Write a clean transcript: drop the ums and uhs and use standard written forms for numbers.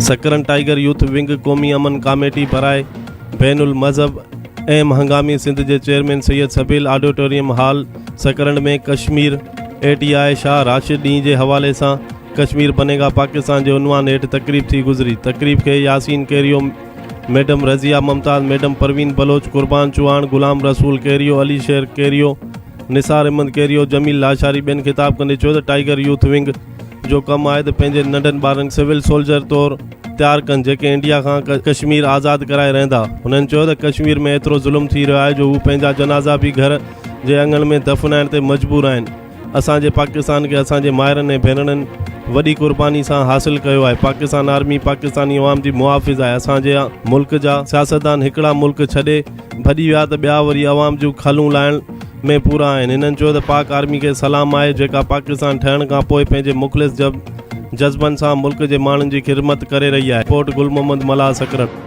Sakrand tiger youth wing क़ौमी अमन committee बराए बैनुल मज़हब ऐं हंगामी सिंध जे चेयरमैन सैयद सबील ऑडिटोरियम हॉल सक़रंड में कश्मीर ATI शाह राशिदी जे हवाले सां कश्मीर बनेगा पाकिस्तान जे उनवान हेठि तकरीब थी गुज़री। तकरीब के यासीन केरियो, मैडम रज़िया मुमताज़, मैडम परवीन बलोच, कुर्बान चौहान, गुलाम रसूल केरियो, अली शेर केरियो, निसार अहमद केरियो, जमील लाशारी ॿियनि ख़िताब कंदे चयो त टाइगर यूथ विंग जो कमु आहे त पंहिंजे नंढनि ॿारनि सिविल सोल्जर तौरु तयारु कनि जेके इंडिया खां कश्मीर आज़ादु कराए रहंदा। हुननि चयो त कश्मीर में एतिरो ज़ुल्म थी रहियो आहे जो हू पंहिंजा जनाज़ा बि घर जे अङण में दफ़नाइण ते मजबूर आहिनि। असांजे पाकिस्तान खे असांजे माइरनि ऐं भेनरनि वॾी क़ुर्बानी सां हासिलु कयो आहे। पाकिस्तान आर्मी पाकिस्तानी अवाम जी मुहाफ़िज़ आहे। असांजे मुल्क जा सियासतदान हिकिड़ा मुल्क छॾे भॼी विया त ॿिया वरी अवाम जूं खलूं लाहिण में पूरा आहिनि। हिननि चयो त पाक आर्मी खे सलाम आहे जेका पाकिस्तान ठहण खां पोइ पंहिंजे मुख़लिस जज़्बनि सां मुल्क जे माण्हुनि जी ख़िदमत करे रही आहे। रिपोर्ट गुल मोहम्मद मल्हा, सक़रंड।